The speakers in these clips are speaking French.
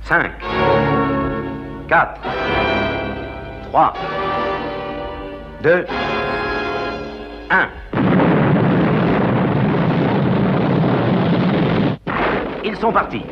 5, 4, 3, 2, 1. Ils sont partis.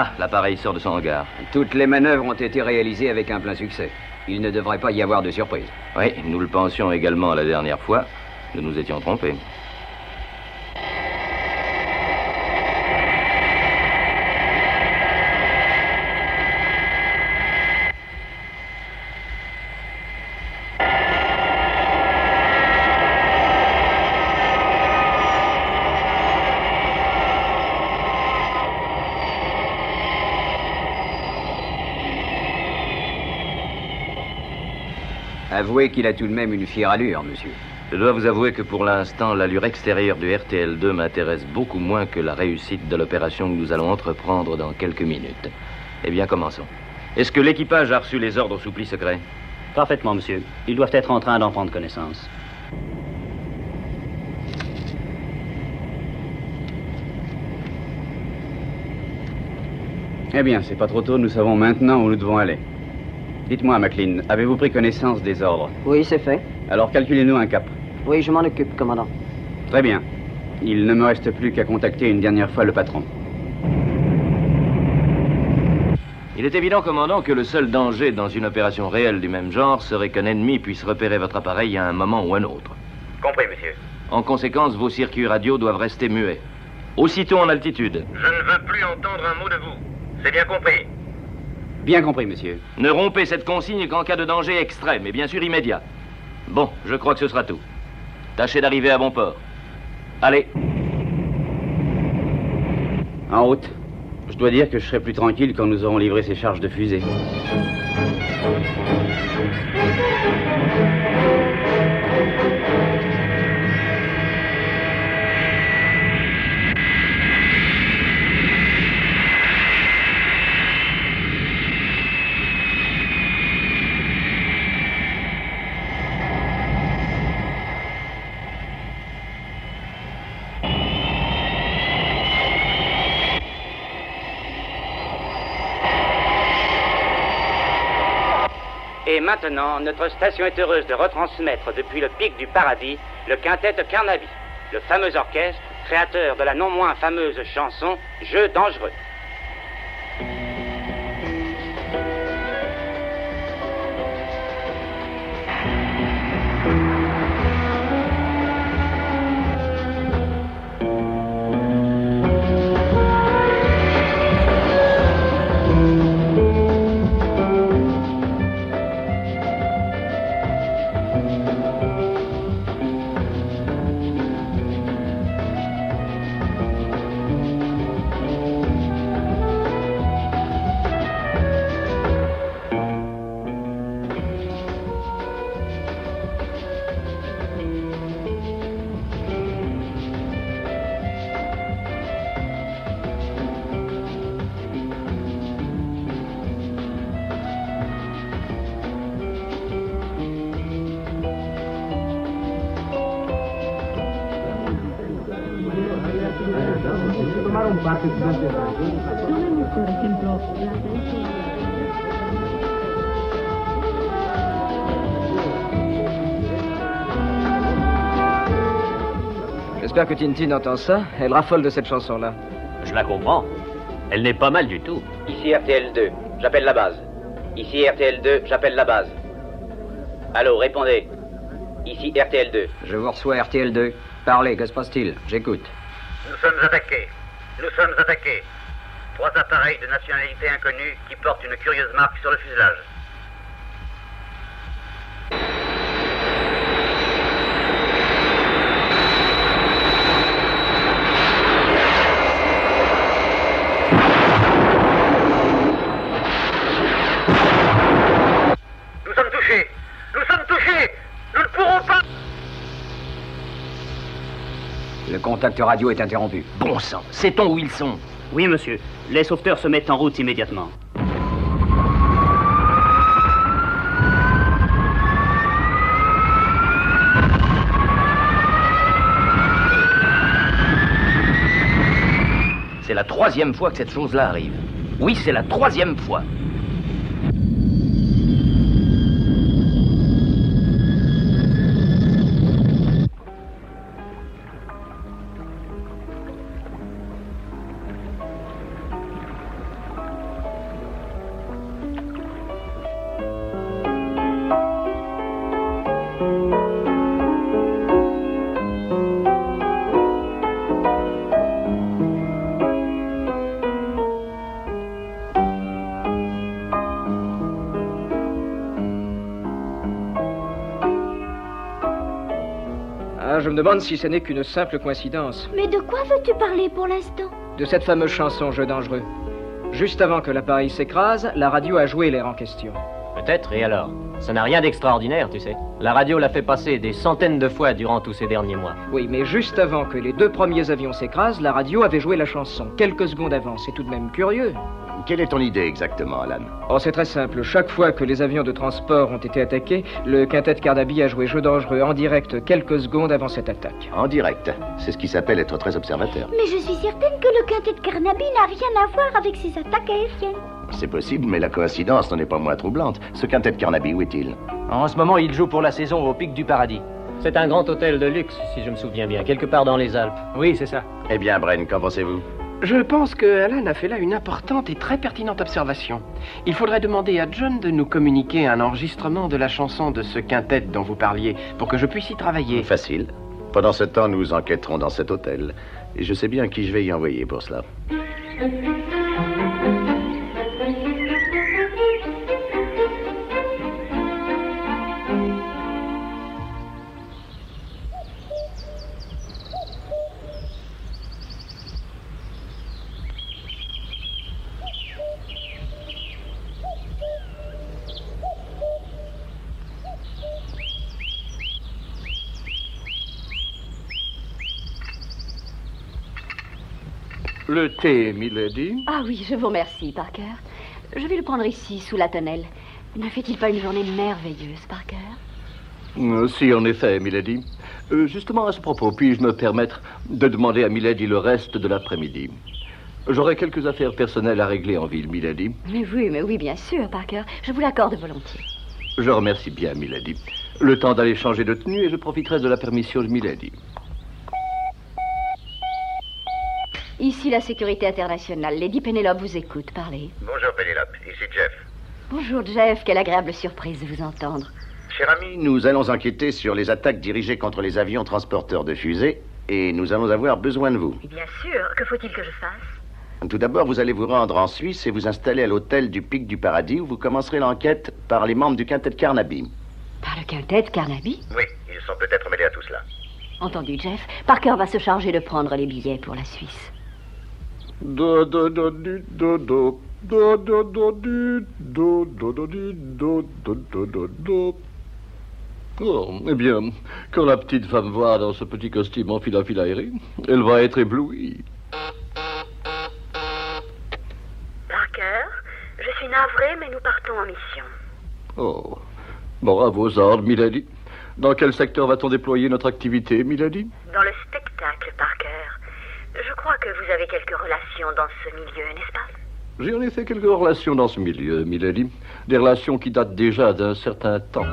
Ah, l'appareil sort de son hangar. Toutes les manœuvres ont été réalisées avec un plein succès. Il ne devrait pas y avoir de surprise. Oui, nous le pensions également la dernière fois. Nous nous étions trompés. Avouez qu'il a tout de même une fière allure, monsieur. Je dois vous avouer que pour l'instant, l'allure extérieure du RTL-2 m'intéresse beaucoup moins que la réussite de l'opération que nous allons entreprendre dans quelques minutes. Eh bien, commençons. Est-ce que l'équipage a reçu les ordres sous pli secret? Parfaitement, monsieur. Ils doivent être en train d'en prendre connaissance. Eh bien, c'est pas trop tôt, nous savons maintenant où nous devons aller. Dites-moi, McLean, avez-vous pris connaissance des ordres? Oui, c'est fait. Alors calculez-nous un cap. Oui, je m'en occupe, commandant. Très bien. Il ne me reste plus qu'à contacter une dernière fois le patron. Il est évident, commandant, que le seul danger dans une opération réelle du même genre serait qu'un ennemi puisse repérer votre appareil à un moment ou un autre. Compris, monsieur. En conséquence, vos circuits radio doivent rester muets. Aussitôt en altitude. Je ne veux plus entendre un mot de vous. C'est bien compris. Bien compris, monsieur. Ne rompez cette consigne qu'en cas de danger extrême, et bien sûr immédiat. Bon, je crois que ce sera tout. Tâchez d'arriver à bon port. Allez. En route. Je dois dire que je serai plus tranquille quand nous aurons livré ces charges de fusée. Et maintenant, notre station est heureuse de retransmettre depuis le pic du paradis le quintet Carnaby, le fameux orchestre créateur de la non moins fameuse chanson « Jeu dangereux ». J'espère que Tintin entend ça. Elle raffole de cette chanson-là. Je la comprends. Elle n'est pas mal du tout. Ici RTL2, j'appelle la base. Ici RTL2, j'appelle la base. Allô, répondez. Ici RTL2. Je vous reçois RTL2. Parlez, que se passe-t-il? J'écoute. Nous sommes attaqués. Nous sommes attaqués. 3 appareils de nationalité inconnue qui portent une curieuse marque sur le fuselage. Nous sommes touchés. Nous sommes touchés. Nous ne pourrons pas. Le contact radio est interrompu. Bon sang, sait-on où ils sont? Oui, monsieur. Les sauveteurs se mettent en route immédiatement. C'est la 3e fois que cette chose-là arrive. Oui, c'est la 3e fois. Je me demande si ce n'est qu'une simple coïncidence. Mais de quoi veux-tu parler pour l'instant? De cette fameuse chanson Jeu dangereux. Juste avant que l'appareil s'écrase, la radio a joué l'air en question. Peut-être, et alors? Ça n'a rien d'extraordinaire, tu sais. La radio l'a fait passer des centaines de fois durant tous ces derniers mois. Oui, mais juste avant que les 2 premiers avions s'écrasent, la radio avait joué la chanson. Quelques secondes avant, c'est tout de même curieux. Quelle est ton idée exactement, Alan? Oh, c'est très simple. Chaque fois que les avions de transport ont été attaqués, le quintet Carnaby a joué Jeu dangereux en direct quelques secondes avant cette attaque. En direct. C'est ce qui s'appelle être très observateur. Mais je suis certaine que le quintet de Carnaby n'a rien à voir avec ces attaques aériennes. C'est possible, mais la coïncidence n'en est pas moins troublante. Ce quintet de Carnaby, où est-il? En ce moment, il joue pour la saison au Pic du Paradis. C'est un grand hôtel de luxe, si je me souviens bien, quelque part dans les Alpes. Oui, c'est ça. Eh bien, Bren, qu'en pensez-vous? Je pense que Alan a fait là une importante et très pertinente observation. Il faudrait demander à John de nous communiquer un enregistrement de la chanson de ce quintet dont vous parliez, pour que je puisse y travailler. Facile. Pendant ce temps, nous enquêterons dans cet hôtel. Et je sais bien qui je vais y envoyer pour cela. Le thé, milady? Ah oui, je vous remercie, Parker. Je vais le prendre ici, sous la tonnelle. Ne fait-il pas une journée merveilleuse, Parker? Si, en effet, milady. Justement, à ce propos, puis-je me permettre de demander à milady le reste de l'après-midi? J'aurai quelques affaires personnelles à régler en ville, milady. Mais oui, bien sûr, Parker. Je vous l'accorde volontiers. Je remercie bien, milady. Le temps d'aller changer de tenue et je profiterai de la permission de milady. Ici la sécurité internationale. Lady Penelope vous écoute. Parlez. Bonjour Pénélope, ici Jeff. Bonjour Jeff, quelle agréable surprise de vous entendre. Cher ami, nous allons enquêter sur les attaques dirigées contre les avions transporteurs de fusées et nous allons avoir besoin de vous. Bien sûr, que faut-il que je fasse? Tout d'abord, vous allez vous rendre en Suisse et vous installer à l'hôtel du Pic du Paradis où vous commencerez l'enquête par les membres du quintet de Carnaby. Par le quintet de Carnaby? Oui, ils sont peut-être mêlés à tout cela. Entendu, Jeff. Parker va se charger de prendre les billets pour la Suisse. Oh, eh bien, quand la petite va me voir dans ce petit costume en fil aéré, elle va être éblouie. Parker, je suis navrée, mais nous partons en mission. Oh, bon, à vos ordres, Milady. Dans quel secteur va-t-on déployer notre activité, Milady? Dans le spectacle, Parker. Je crois que vous avez quelques relations dans ce milieu, n'est-ce pas? J'ai en effet quelques relations dans ce milieu, Milady. Des relations qui datent déjà d'un certain temps.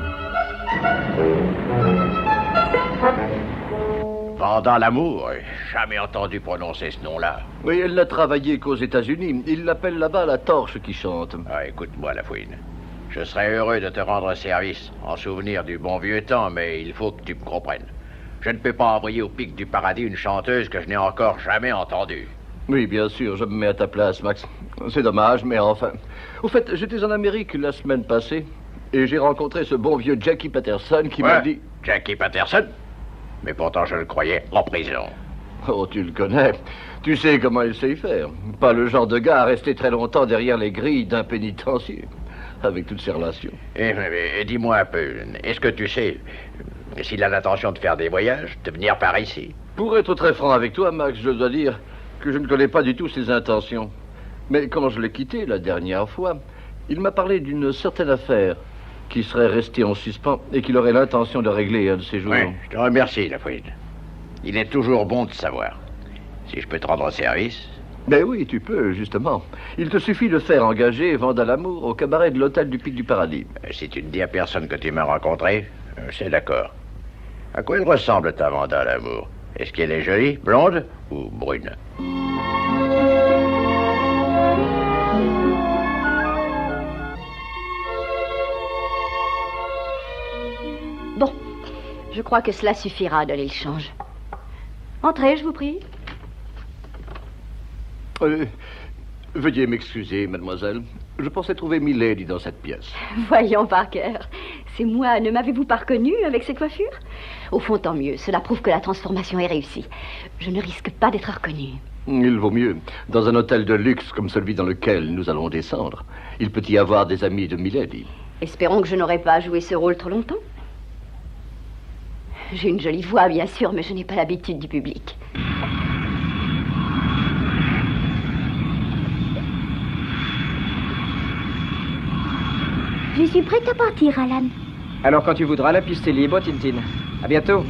Pendant l'amour, jamais entendu prononcer ce nom-là. Oui, elle n'a travaillé qu'aux États-Unis. Ils l'appellent là-bas la torche qui chante. Ah, écoute-moi, Lafouine. Je serais heureux de te rendre service en souvenir du bon vieux temps, mais il faut que tu me comprennes. Je ne peux pas envoyer au Pic du Paradis une chanteuse que je n'ai encore jamais entendue. Oui, bien sûr, je me mets à ta place, Max. C'est dommage, mais enfin... Au fait, j'étais en Amérique la semaine passée et j'ai rencontré ce bon vieux Jackie Patterson qui m'a dit... Jackie Patterson? Mais pourtant, je le croyais en prison. Oh, tu le connais. Tu sais comment il sait y faire. Pas le genre de gars à rester très longtemps derrière les grilles d'un pénitencier, avec toutes ses relations. Dis-moi un peu, est-ce que tu sais s'il a l'intention de faire des voyages, de venir par ici? Pour être très franc avec toi, Max, je dois dire que je ne connais pas du tout ses intentions. Mais quand je l'ai quitté la dernière fois, il m'a parlé d'une certaine affaire qui serait restée en suspens et qu'il aurait l'intention de régler un de ces jours. Oui, je te remercie, Lafouine. Il est toujours bon de savoir. Si je peux te rendre service... Ben oui, tu peux, justement. Il te suffit de faire engager Vanda Lamour au cabaret de l'hôtel du Pic du Paradis. Si tu ne dis à personne que tu m'as rencontré, c'est d'accord. À quoi elle ressemble, ta Vanda Lamour? Est-ce qu'elle est jolie, blonde ou brune? Bon, je crois que cela suffira de le change. Entrez, je vous prie. Veuillez m'excuser, mademoiselle. Je pensais trouver Milady dans cette pièce. Voyons, Parker. C'est moi. Ne m'avez-vous pas reconnu avec ces coiffures? Au fond, tant mieux. Cela prouve que la transformation est réussie. Je ne risque pas d'être reconnue. Il vaut mieux. Dans un hôtel de luxe comme celui dans lequel nous allons descendre, il peut y avoir des amis de Milady. Espérons que je n'aurai pas à jouer ce rôle trop longtemps. J'ai une jolie voix, bien sûr, mais je n'ai pas l'habitude du public. Je suis prête à partir, Alan. Alors quand tu voudras, la piste est libre, Tintin. À bientôt.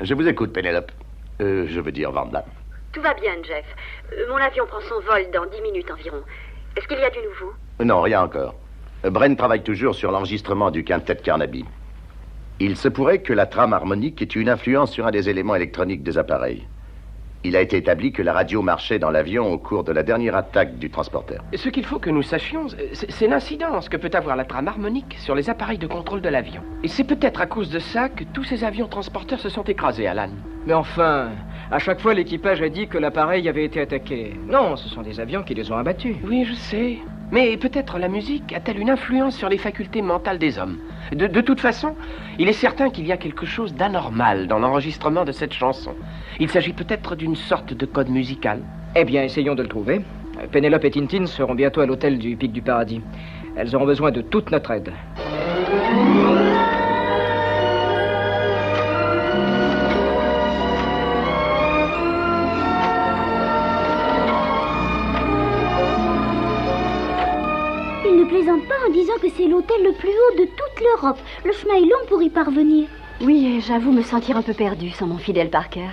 Je vous écoute, Pénélope. Je veux dire Vanda. Tout va bien, Jeff. Mon avion prend son vol dans 10 minutes environ. Est-ce qu'il y a du nouveau? Non, rien encore. Bren travaille toujours sur l'enregistrement du quintet de Carnaby. Il se pourrait que la trame harmonique ait une influence sur un des éléments électroniques des appareils. Il a été établi que la radio marchait dans l'avion au cours de la dernière attaque du transporteur. Ce qu'il faut que nous sachions, c'est l'incidence que peut avoir la trame harmonique sur les appareils de contrôle de l'avion. Et c'est peut-être à cause de ça que tous ces avions transporteurs se sont écrasés, Alan. Mais enfin, à chaque fois, l'équipage a dit que l'appareil avait été attaqué. Non, ce sont des avions qui les ont abattus. Oui, je sais. Mais peut-être la musique a-t-elle une influence sur les facultés mentales des hommes? De toute façon, il est certain qu'il y a quelque chose d'anormal dans l'enregistrement de cette chanson. Il s'agit peut-être d'une sorte de code musical. Eh bien, essayons de le trouver. Pénélope et Tintin seront bientôt à l'hôtel du Pic du Paradis. Elles auront besoin de toute notre aide. que c'est l'hôtel le plus haut de toute l'Europe. Le chemin est long pour y parvenir. Oui, et j'avoue me sentir un peu perdue sans mon fidèle Parker.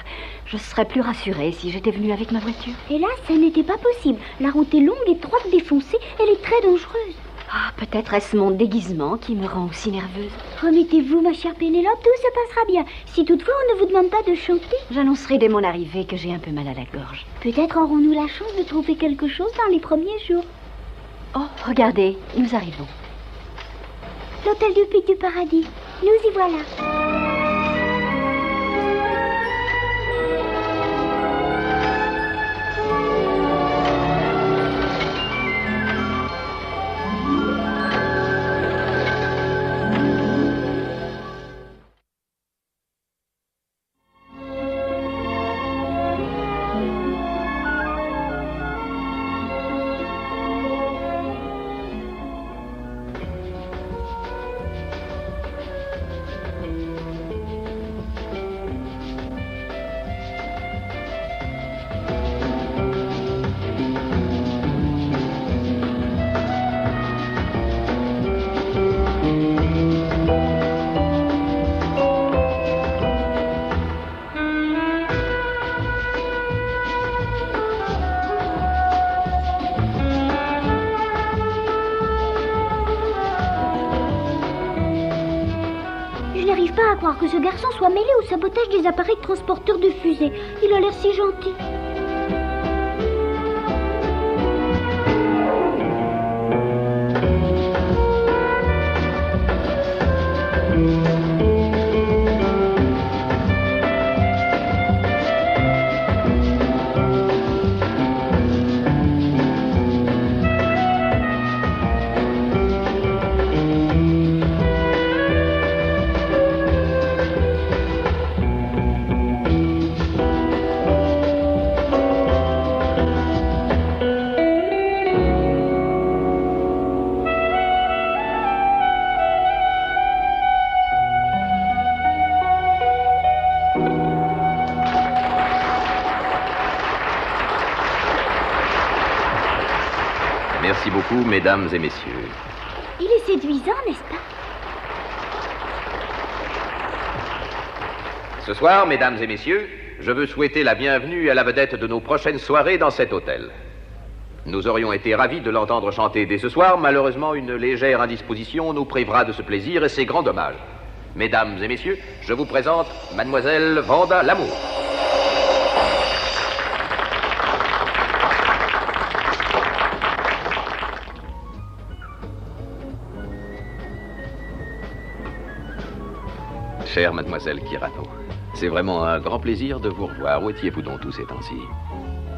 Je serais plus rassurée si j'étais venue avec ma voiture. Hélas, ça n'était pas possible. La route est longue, étroite, défoncée. Elle est très dangereuse. Ah, peut-être est-ce mon déguisement qui me rend aussi nerveuse. Remettez-vous, ma chère Pénélope, tout se passera bien. Si toutefois on ne vous demande pas de chanter. J'annoncerai dès mon arrivée que j'ai un peu mal à la gorge. Peut-être aurons-nous la chance de trouver quelque chose dans les premiers jours. Oh, regardez, nous arrivons. L'hôtel du Pic du Paradis. Nous y voilà. À croire que ce garçon soit mêlé au sabotage des appareils transporteurs de fusées. Il a l'air si gentil. Merci beaucoup, mesdames et messieurs. Il est séduisant, n'est-ce pas? Ce soir, mesdames et messieurs, je veux souhaiter la bienvenue à la vedette de nos prochaines soirées dans cet hôtel. Nous aurions été ravis de l'entendre chanter dès ce soir. Malheureusement, une légère indisposition nous privera de ce plaisir et c'est grand dommage. Mesdames et messieurs, je vous présente Mademoiselle Vanda Lamour. Chère Mademoiselle Kirato, c'est vraiment un grand plaisir de vous revoir. Où étiez-vous donc tous ces temps-ci?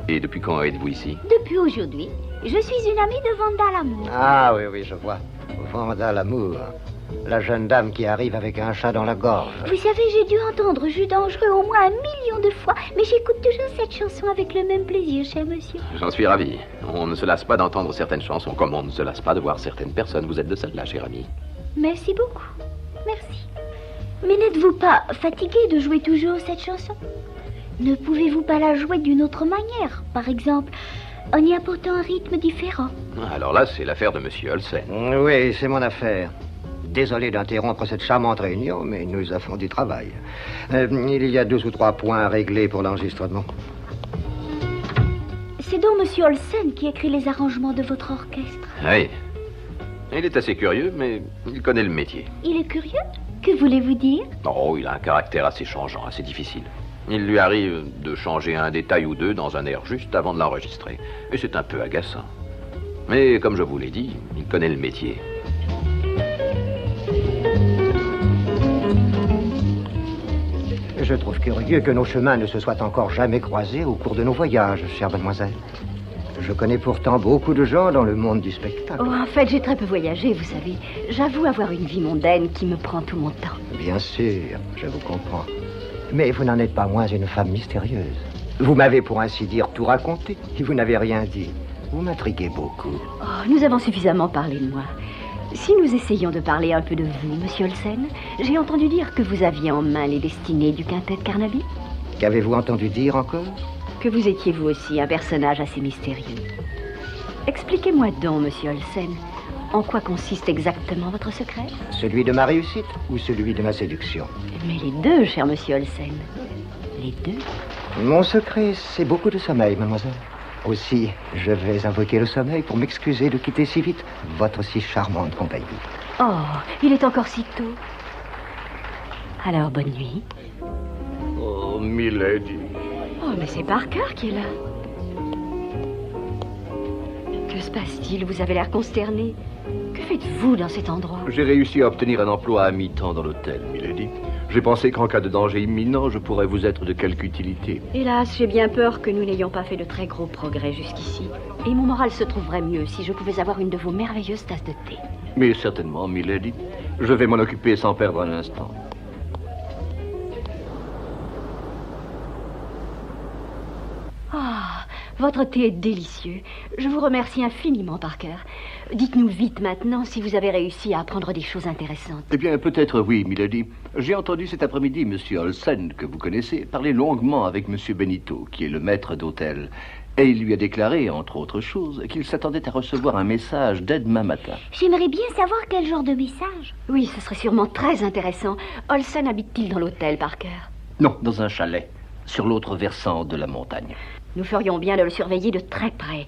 Et depuis quand êtes-vous ici? Depuis aujourd'hui. Je suis une amie de Vanda Lamour. Ah oui, je vois. Vanda Lamour. La jeune dame qui arrive avec un chat dans la gorge. Vous savez, j'ai dû entendre Jus dangereux au moins 1 million de fois, mais j'écoute toujours cette chanson avec le même plaisir, cher monsieur. J'en suis ravi. On ne se lasse pas d'entendre certaines chansons, comme on ne se lasse pas de voir certaines personnes. Vous êtes de celle-là, cher ami. Merci beaucoup. Merci. Mais n'êtes-vous pas fatigué de jouer toujours cette chanson? Ne pouvez-vous pas la jouer d'une autre manière, par exemple, en y apportant un rythme différent? Alors là, c'est l'affaire de Monsieur Olsen. Oui, c'est mon affaire. Désolé d'interrompre cette charmante réunion, mais nous avons du travail. Il y a 2 ou 3 points à régler pour l'enregistrement. C'est donc Monsieur Olsen qui écrit les arrangements de votre orchestre. Oui. Il est assez curieux, mais il connaît le métier. Il est curieux? Que voulez-vous dire? Oh, il a un caractère assez changeant, assez difficile. Il lui arrive de changer un détail ou deux dans un air juste avant de l'enregistrer. Et c'est un peu agaçant. Mais comme je vous l'ai dit, il connaît le métier. Je trouve curieux que nos chemins ne se soient encore jamais croisés au cours de nos voyages, chère mademoiselle. Je connais pourtant beaucoup de gens dans le monde du spectacle. Oh, en fait, j'ai très peu voyagé, vous savez. J'avoue avoir une vie mondaine qui me prend tout mon temps. Bien sûr, je vous comprends. Mais vous n'en êtes pas moins une femme mystérieuse. Vous m'avez pour ainsi dire tout raconté et vous n'avez rien dit. Vous m'intriguez beaucoup. Oh, nous avons suffisamment parlé de moi. Si nous essayons de parler un peu de vous, Monsieur Olsen, j'ai entendu dire que vous aviez en main les destinées du quintet Carnaby. Qu'avez-vous entendu dire encore? Que vous étiez vous aussi un personnage assez mystérieux. Expliquez-moi donc, Monsieur Olsen, En quoi consiste exactement votre secret? Celui de ma réussite ou celui de ma séduction? Mais les deux, cher monsieur Olsen. Les deux. Mon secret, c'est beaucoup de sommeil, mademoiselle. Aussi, je vais invoquer le sommeil pour m'excuser de quitter si vite votre si charmante compagnie. Oh, il est encore si tôt. Alors, bonne nuit. Oh, Milady. Oh, mais c'est Parker qui est là. Que se passe-t-il? Vous avez l'air consterné. Que faites-vous dans cet endroit? J'ai réussi à obtenir un emploi à mi-temps dans l'hôtel, Milady. J'ai pensé qu'en cas de danger imminent, je pourrais vous être de quelque utilité. Hélas, j'ai bien peur que nous n'ayons pas fait de très gros progrès jusqu'ici. Et mon moral se trouverait mieux si je pouvais avoir une de vos merveilleuses tasses de thé. Mais certainement, Milady. Je vais m'en occuper sans perdre un instant. Ah, votre thé est délicieux. Je vous remercie infiniment, Parker. Dites-nous vite maintenant si vous avez réussi à apprendre des choses intéressantes. Eh bien, peut-être oui, Milady. J'ai entendu cet après-midi Monsieur Olsen, que vous connaissez, parler longuement avec Monsieur Benito, qui est le maître d'hôtel. Et il lui a déclaré, entre autres choses, qu'il s'attendait à recevoir un message dès demain matin. J'aimerais bien savoir quel genre de message. Oui, ce serait sûrement très intéressant. Olsen habite-t-il dans l'hôtel, Parker? Non, dans un chalet, sur l'autre versant de la montagne. Nous ferions bien de le surveiller de très près.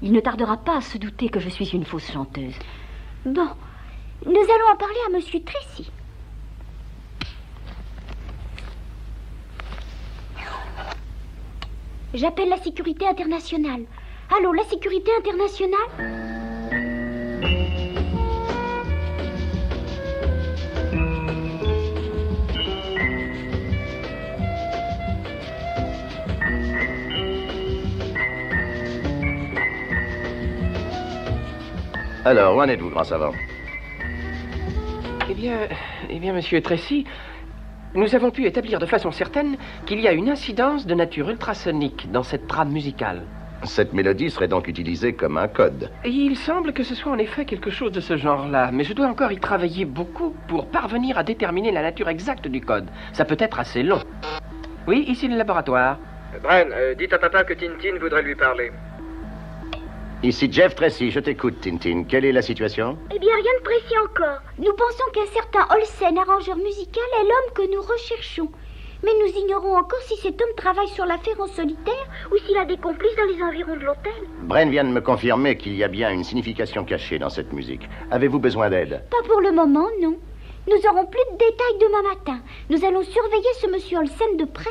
Il ne tardera pas à se douter que je suis une fausse chanteuse. Bon, nous allons en parler à Monsieur Tracy. J'appelle la sécurité internationale. Allô, la sécurité internationale? Alors, où en êtes-vous, grand savant? Eh bien, monsieur Tracy, nous avons pu établir de façon certaine qu'il y a une incidence de nature ultrasonique dans cette trame musicale. Cette mélodie serait donc utilisée comme un code. Et il semble que ce soit en effet quelque chose de ce genre-là, mais je dois encore y travailler beaucoup pour parvenir à déterminer la nature exacte du code. Ça peut être assez long. Oui, ici le laboratoire. Bren, dites à papa que Tintin voudrait lui parler. Ici Jeff Tracy, je t'écoute, Tintin. Quelle est la situation? Eh bien, rien de précis encore. Nous pensons qu'un certain Olsen, arrangeur musical, est l'homme que nous recherchons. Mais nous ignorons encore si cet homme travaille sur l'affaire en solitaire ou s'il a des complices dans les environs de l'hôtel. Bren vient de me confirmer qu'il y a bien une signification cachée dans cette musique. Avez-vous besoin d'aide? Pas pour le moment, non. Nous aurons plus de détails demain matin. Nous allons surveiller ce monsieur Olsen de près.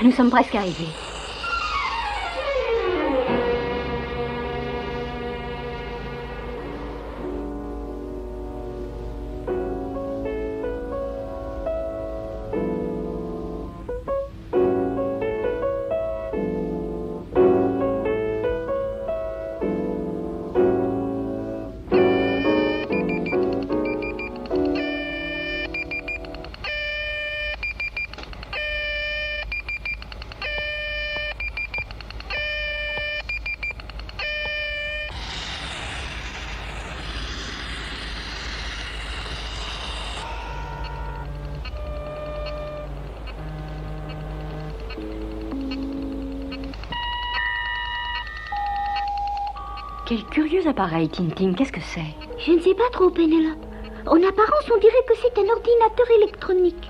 Nous sommes presque arrivés. Quel curieux appareil, Tintin. Qu'est-ce que c'est? Je ne sais pas trop, Pénélope. En apparence, on dirait que c'est un ordinateur électronique.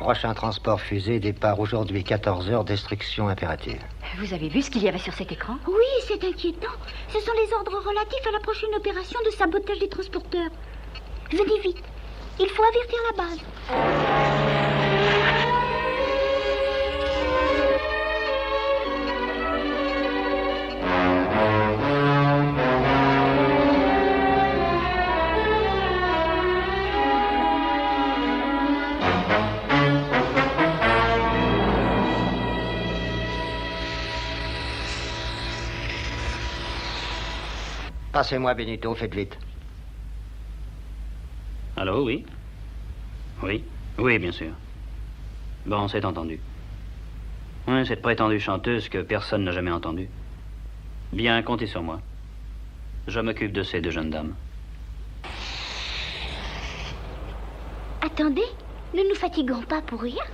Prochain transport fusée, départ aujourd'hui 14h, destruction impérative. Vous avez vu ce qu'il y avait sur cet écran? Oui, c'est inquiétant. Ce sont les ordres relatifs à la prochaine opération de sabotage des transporteurs. Venez vite. Il faut avertir la base. Passez-moi, Benito, faites vite. Allô, oui? Oui? Oui, bien sûr. Bon, c'est entendu. Oui, cette prétendue chanteuse que personne n'a jamais entendue. Bien, comptez sur moi. Je m'occupe de ces deux jeunes dames. Attendez, ne nous fatiguons pas pour rien.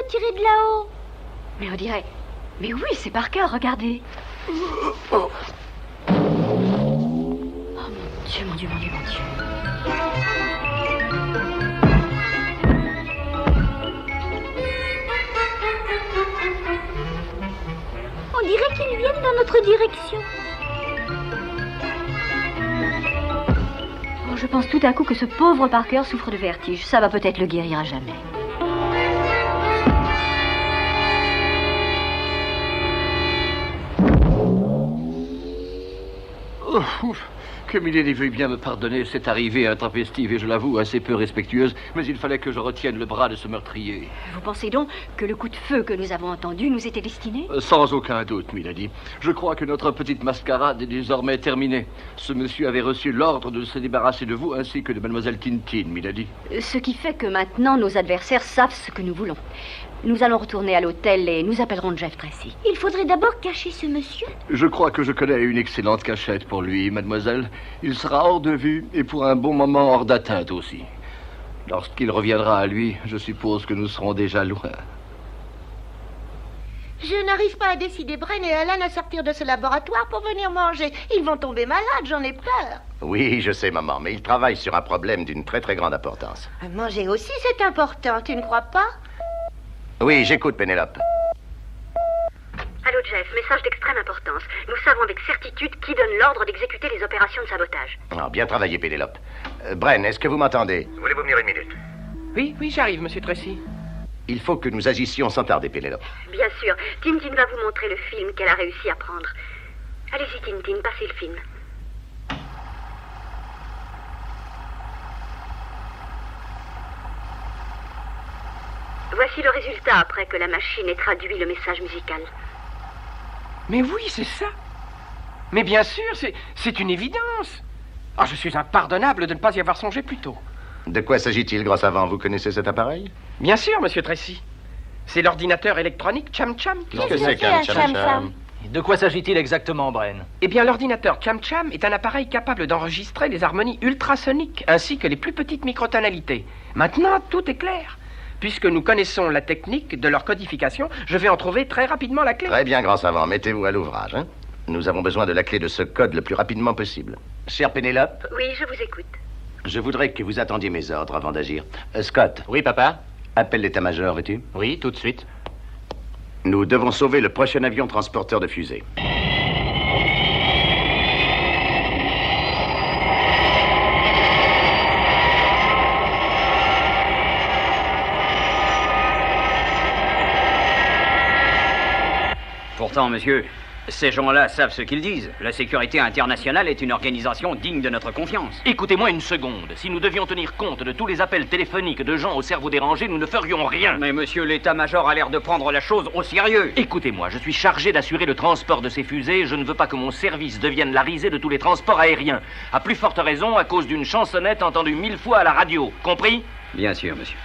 Tiré de là-haut. Mais on dirait... Mais oui, c'est Parker, regardez. Oh. Oh mon Dieu, mon Dieu, mon Dieu, mon Dieu. On dirait qu'ils viennent dans notre direction. Oh, je pense tout à coup que ce pauvre Parker souffre de vertige. Ça va peut-être le guérir à jamais. Oh, ouf. Que Milady veuille bien me pardonner, c'est arrivé intempestive et je l'avoue assez peu respectueuse, mais il fallait que je retienne le bras de ce meurtrier. Vous pensez donc que le coup de feu que nous avons entendu nous était destiné? Sans aucun doute, Milady. Je crois que notre petite mascarade est désormais terminée. Ce monsieur avait reçu l'ordre de se débarrasser de vous ainsi que de mademoiselle Tintin, Milady. Ce qui fait que maintenant nos adversaires savent ce que nous voulons. Nous allons retourner à l'hôtel et nous appellerons Jeff Tracy. Il faudrait d'abord cacher ce monsieur. Je crois que je connais une excellente cachette pour lui, mademoiselle. Il sera hors de vue et pour un bon moment hors d'atteinte aussi. Lorsqu'il reviendra à lui, je suppose que nous serons déjà loin. Je n'arrive pas à décider Bren et Alan à sortir de ce laboratoire pour venir manger. Ils vont tomber malades, j'en ai peur. Oui, je sais, maman, mais ils travaillent sur un problème d'une très très grande importance. Manger aussi, c'est important, tu ne crois pas? Oui, j'écoute, Pénélope. Allô, Jeff, message d'extrême importance. Nous savons avec certitude qui donne l'ordre d'exécuter les opérations de sabotage. Oh, bien travaillé, Pénélope. Bren, est-ce que vous m'entendez? Voulez-vous venir une minute? Oui, j'arrive, monsieur Tracy. Il faut que nous agissions sans tarder, Pénélope. Bien sûr. Tintin va vous montrer le film qu'elle a réussi à prendre. Allez-y, Tintin, passez le film. Voici le résultat après que la machine ait traduit le message musical. Mais oui, c'est ça. Mais bien sûr, c'est une évidence. Ah, je suis impardonnable de ne pas y avoir songé plus tôt. De quoi s'agit-il, gros savant? Vous connaissez cet appareil? Bien sûr, monsieur Tracy. C'est l'ordinateur électronique Cham Cham. Qu'est-ce que c'est qu'un Cham Cham? De quoi s'agit-il exactement, Bren? Eh bien, l'ordinateur Cham Cham est un appareil capable d'enregistrer les harmonies ultrasoniques ainsi que les plus petites microtonalités. Maintenant, tout est clair. Puisque nous connaissons la technique de leur codification, je vais en trouver très rapidement la clé. Très bien, grand savant. Mettez-vous à l'ouvrage, hein? Nous avons besoin de la clé de ce code le plus rapidement possible. Chère Pénélope? Oui, je vous écoute. Je voudrais que vous attendiez mes ordres avant d'agir. Scott? Oui, papa? Appelle l'état-major, veux-tu? Oui, tout de suite. Nous devons sauver le prochain avion transporteur de fusée. Pourtant, monsieur, Ces gens-là savent ce qu'ils disent. La sécurité internationale est une organisation digne de notre confiance. Écoutez-moi une seconde. Si nous devions tenir compte de tous les appels téléphoniques de gens au cerveau dérangé, nous ne ferions rien. Mais monsieur l'état-major a l'air de prendre la chose au sérieux. Écoutez-moi, je suis chargé d'assurer le transport de ces fusées. Je ne veux pas que mon service devienne la risée de tous les transports aériens. À plus forte raison, à cause d'une chansonnette entendue 1000 fois à la radio. Compris? Bien sûr, monsieur.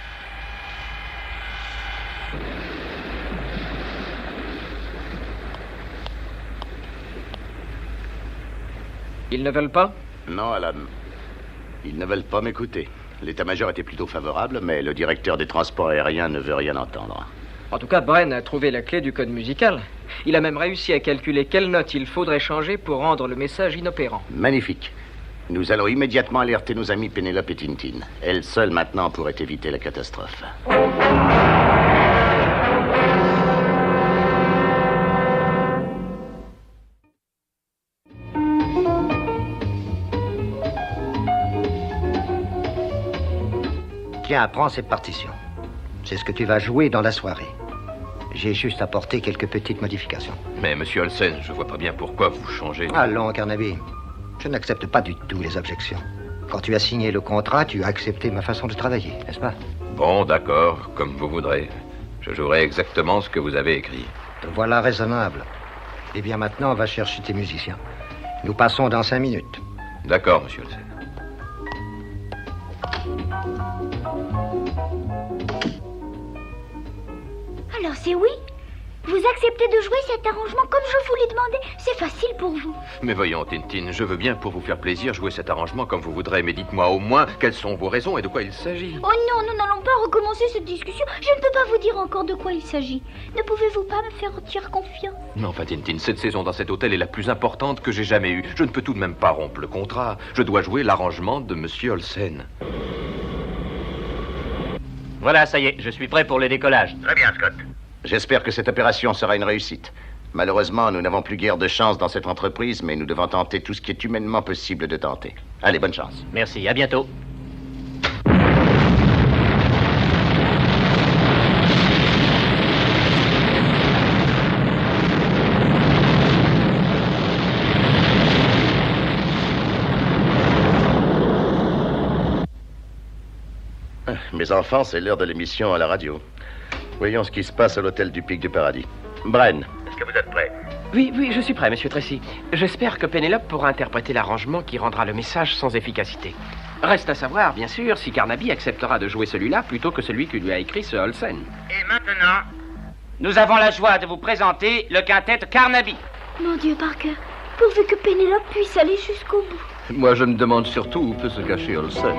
Ils ne veulent pas? Non, Alan. Ils ne veulent pas m'écouter. L'état-major était plutôt favorable, mais le directeur des transports aériens ne veut rien entendre. En tout cas, Bren a trouvé la clé du code musical. Il a même réussi à calculer quelle note il faudrait changer pour rendre le message inopérant. Magnifique. Nous allons immédiatement alerter nos amis Pénélope et Tintin. Elles seules maintenant pourraient éviter la catastrophe. Tiens, prends cette partition. C'est ce que tu vas jouer dans la soirée. J'ai juste apporté quelques petites modifications. Mais, monsieur Olsen, je vois pas bien pourquoi vous changez... Allons, Carnaby. Je n'accepte pas du tout les objections. Quand tu as signé le contrat, tu as accepté ma façon de travailler, n'est-ce pas? Bon, d'accord, comme vous voudrez. Je jouerai exactement ce que vous avez écrit. Te voilà raisonnable. Eh bien, maintenant, on va chercher tes musiciens. Nous passons dans 5 minutes. D'accord, monsieur Olsen. Alors c'est oui? Vous acceptez de jouer cet arrangement comme je vous l'ai demandé? C'est facile pour vous. Mais voyons, Tintin, je veux bien, pour vous faire plaisir, jouer cet arrangement comme vous voudrez, mais dites-moi au moins quelles sont vos raisons et de quoi il s'agit. Oh non, nous n'allons pas recommencer cette discussion. Je ne peux pas vous dire encore de quoi il s'agit. Ne pouvez-vous pas me faire entière confiance? Non, enfin, Tintin, cette saison dans cet hôtel est la plus importante que j'ai jamais eue. Je ne peux tout de même pas rompre le contrat. Je dois jouer l'arrangement de monsieur Olsen. Voilà, ça y est, je suis prêt pour le décollage. Très bien, Scott. J'espère que cette opération sera une réussite. Malheureusement, nous n'avons plus guère de chance dans cette entreprise, mais nous devons tenter tout ce qui est humainement possible de tenter. Allez, bonne chance. Merci, à bientôt. Mes enfants, c'est l'heure de l'émission à la radio. Voyons ce qui se passe à l'hôtel du Pic du Paradis. Bren. Est-ce que vous êtes prêt? Oui, je suis prêt, monsieur Tracy. J'espère que Pénélope pourra interpréter l'arrangement qui rendra le message sans efficacité. Reste à savoir, bien sûr, si Carnaby acceptera de jouer celui-là plutôt que celui que lui a écrit ce Olsen. Et maintenant, nous avons la joie de vous présenter le quintet Carnaby. Mon Dieu, Parker, pourvu que Pénélope puisse aller jusqu'au bout. Moi, je me demande surtout où peut se cacher Olsen.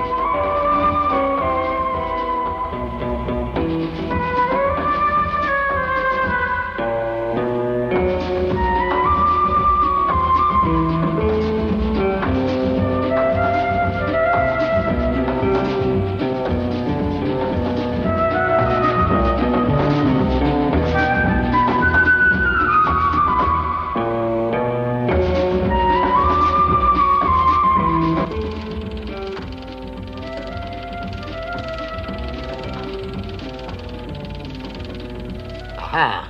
Ah,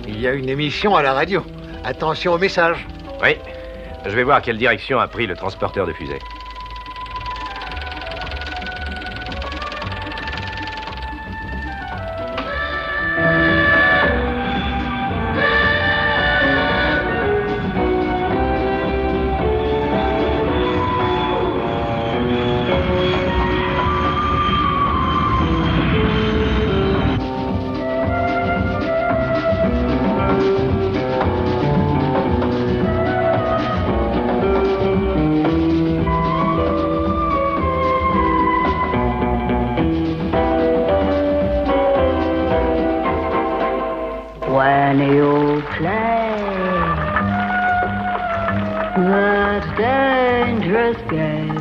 il y a une émission à la radio. Attention au message. Oui, je vais voir quelle direction a pris le transporteur de fusée. When you play that dangerous game.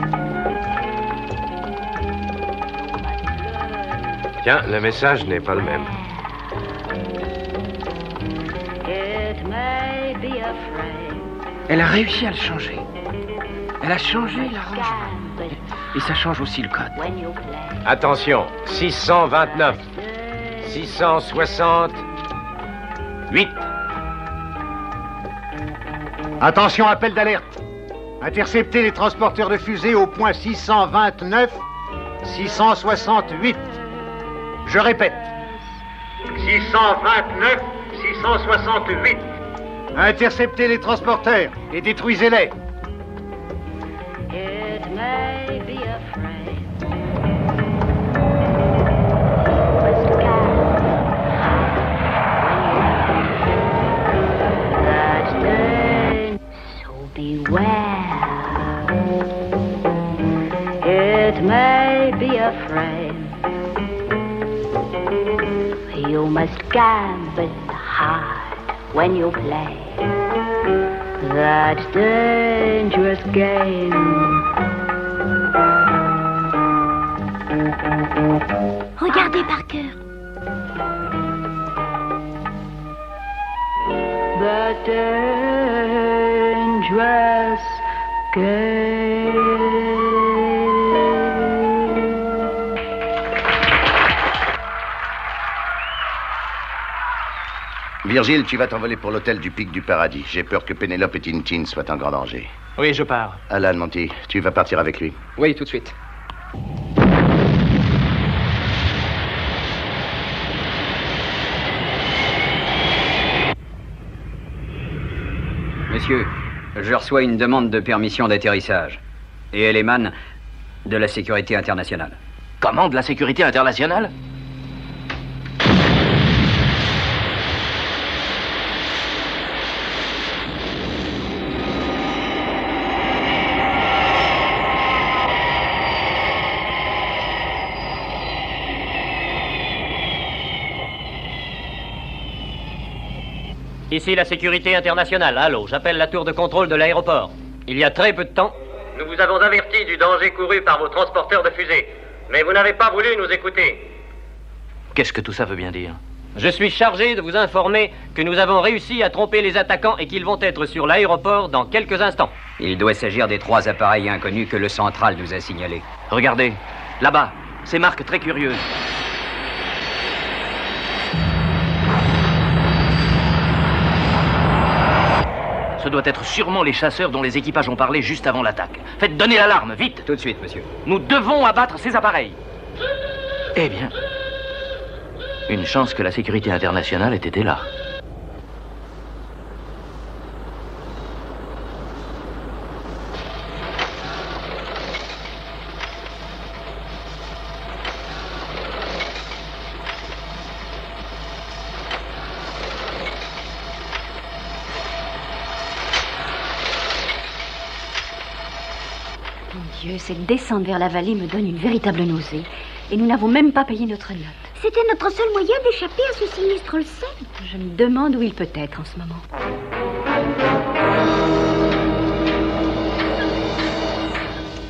Tiens, le message n'est pas le même. It may be a frame. Elle a réussi à le changer. Elle a changé l'arrangement. Et ça change aussi le code. Attention, 629, 660, 8. Attention, appel d'alerte. Interceptez les transporteurs de fusée au point 629, 668. Je répète. 629, 668. Interceptez les transporteurs et détruisez-les. It may be a friend. So beware. It may be a friend. You must gamble hard when you play that dangerous game. Regardez, Parker. The dangerous game. Virgile, tu vas t'envoler pour l'hôtel du Pic du Paradis. J'ai peur que Pénélope et Tintin soient en grand danger. Oui, je pars. Alan, mon petit, tu vas partir avec lui. Oui, tout de suite. Monsieur, je reçois une demande de permission d'atterrissage. Et elle émane de la sécurité internationale. Comment, de la sécurité internationale? Ici la sécurité internationale. Allô, j'appelle la tour de contrôle de l'aéroport. Il y a très peu de temps... Nous vous avons averti du danger couru par vos transporteurs de fusées. Mais vous n'avez pas voulu nous écouter. Qu'est-ce que tout ça veut bien dire? Je suis chargé de vous informer que nous avons réussi à tromper les attaquants et qu'ils vont être sur l'aéroport dans quelques instants. Il doit s'agir des 3 appareils inconnus que le central nous a signalés. Regardez, là-bas, ces marques très curieuses. Ce doit être sûrement les chasseurs dont les équipages ont parlé juste avant l'attaque. Faites donner l'alarme, vite! Tout de suite, monsieur. Nous devons abattre ces appareils. Eh bien, une chance que la sécurité internationale ait été là. Mon Dieu, cette descente vers la vallée me donne une véritable nausée. Et nous n'avons même pas payé notre note. C'était notre seul moyen d'échapper à ce sinistre Olsen. Je me demande où il peut être en ce moment.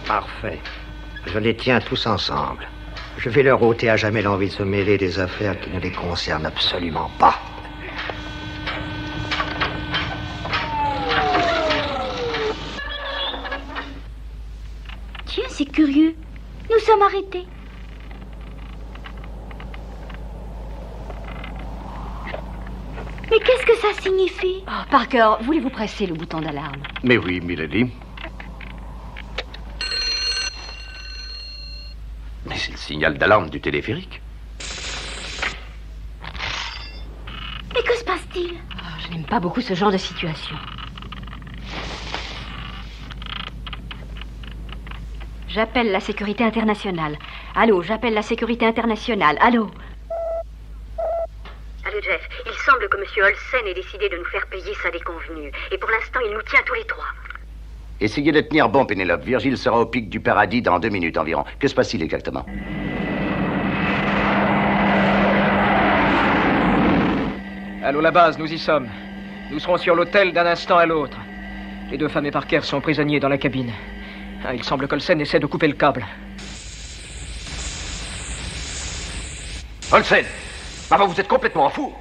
Parfait. Je les tiens tous ensemble. Je vais leur ôter à jamais l'envie de se mêler des affaires qui ne les concernent absolument pas. Tiens, c'est curieux. Nous sommes arrêtés. Mais qu'est-ce que ça signifie? Oh, Parker, voulez-vous presser le bouton d'alarme? Mais oui, milady. Mais c'est le signal d'alarme du téléphérique. Mais que se passe-t-il? Oh, je n'aime pas beaucoup ce genre de situation. J'appelle la sécurité internationale. Allô, j'appelle la sécurité internationale. Allô? Allô, Jeff. Il semble que M. Olsen ait décidé de nous faire payer sa déconvenue. Et pour l'instant, il nous tient tous les 3. Essayez de tenir bon, Pénélope. Virgile sera au Pic du Paradis dans 2 minutes environ. Que se passe-t-il exactement? Allô, la base, nous y sommes. Nous serons sur l'hôtel d'un instant à l'autre. Les 2 femmes et Parker sont prisonniers dans la cabine. Ah, il semble qu'Olsen essaie de couper le câble. Olsen! Maman, vous êtes complètement fou!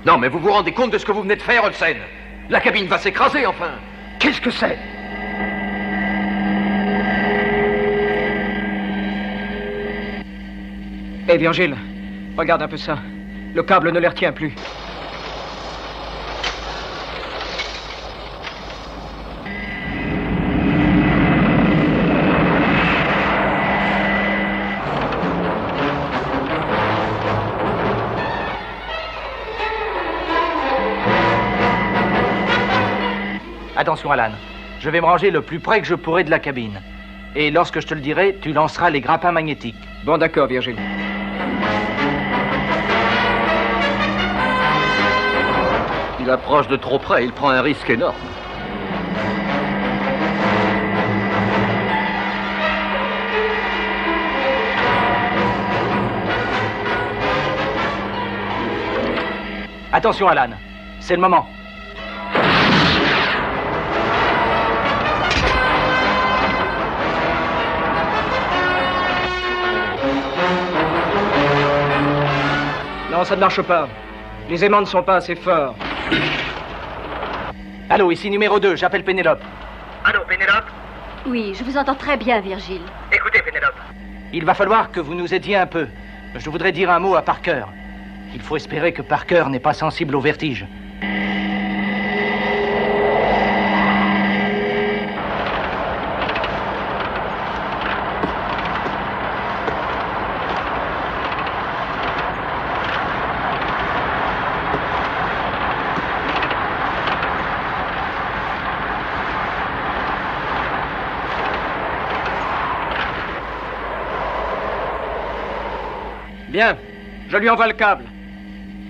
Non, mais vous vous rendez compte de ce que vous venez de faire, Olsen? La cabine va s'écraser, enfin! Qu'est-ce que c'est? Hé, Virgile, regarde un peu ça. Le câble ne les retient plus. Attention, Alan. Je vais me ranger le plus près que je pourrai de la cabine. Et lorsque je te le dirai, tu lanceras les grappins magnétiques. Bon, d'accord, Virgile. Il approche de trop près, il prend un risque énorme. Attention, Alan. C'est le moment. Non, ça ne marche pas. Les aimants ne sont pas assez forts. Allô, ici numéro 2, j'appelle Pénélope. Allô, Pénélope? Oui, je vous entends très bien, Virgile. Écoutez, Pénélope. Il va falloir que vous nous aidiez un peu. Je voudrais dire un mot à Parker. Il faut espérer que Parker n'est pas sensible au vertige. Bien, je lui envoie le câble.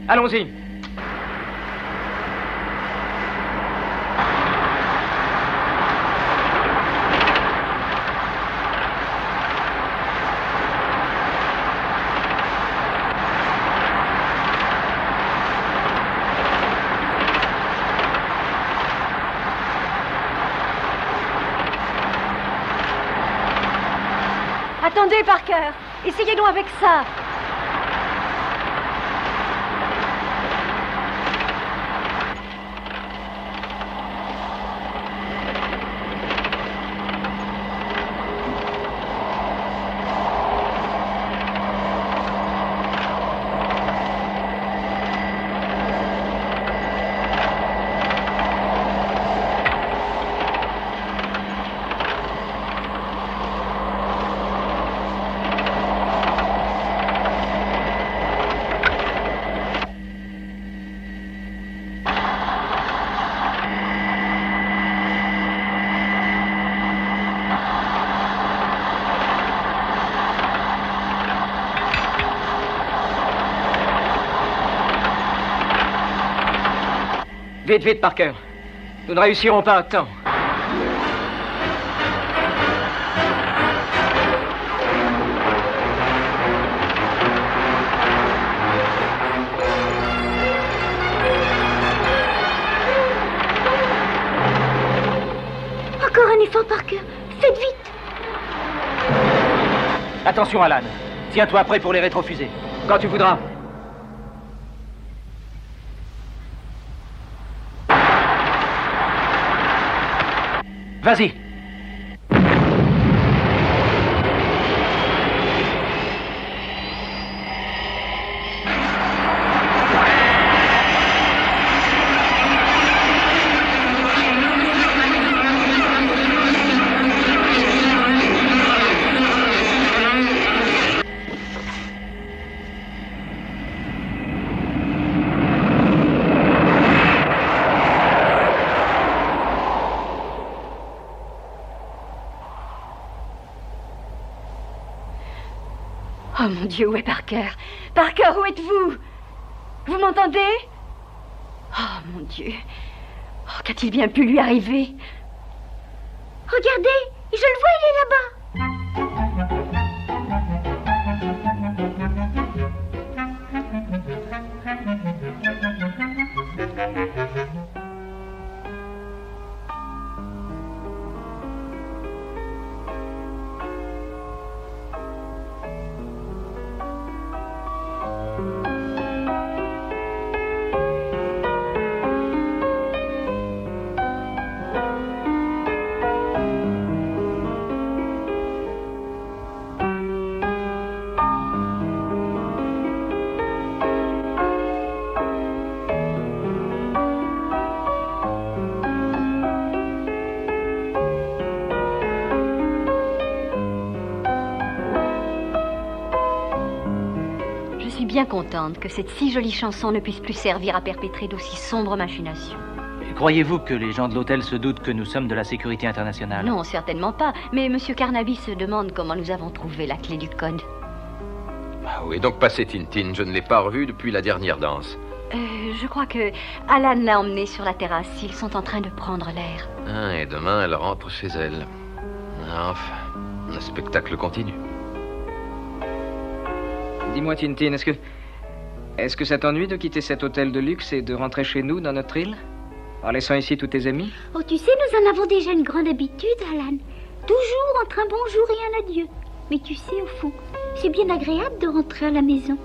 Allons-y. Attendez, Parker. Essayez donc avec ça. Vite, vite, Parker. Nous ne réussirons pas à temps. Encore un effort, Parker. Faites vite. Attention, Alan. Tiens-toi prêt pour les rétrofusées. Quand tu voudras. Vas-y. Oh mon Dieu, où est Parker? Parker, où êtes-vous? Vous m'entendez? Oh mon Dieu. Oh, qu'a-t-il bien pu lui arriver? Regardez, je le vois, il est là-bas. suis bien contente que cette si jolie chanson ne puisse plus servir à perpétrer d'aussi sombres machinations. Croyez-vous que les gens de l'hôtel se doutent que nous sommes de la sécurité internationale? Non, certainement pas. Mais M. Carnaby se demande comment nous avons trouvé la clé du code. Ah, où est donc passé Tintin? Je ne l'ai pas revu depuis la dernière danse. Je crois que Alan l'a emmené sur la terrasse. Ils sont en train de prendre l'air. Ah, et demain, elle rentre chez elle. Enfin, le spectacle continue. Dis-moi, Tintin, est-ce que ça t'ennuie de quitter cet hôtel de luxe et de rentrer chez nous, dans notre île, en laissant ici tous tes amis? Oh, tu sais, nous en avons déjà une grande habitude, Alan. Toujours entre un bonjour et un adieu. Mais tu sais, au fond, c'est bien agréable de rentrer à la maison.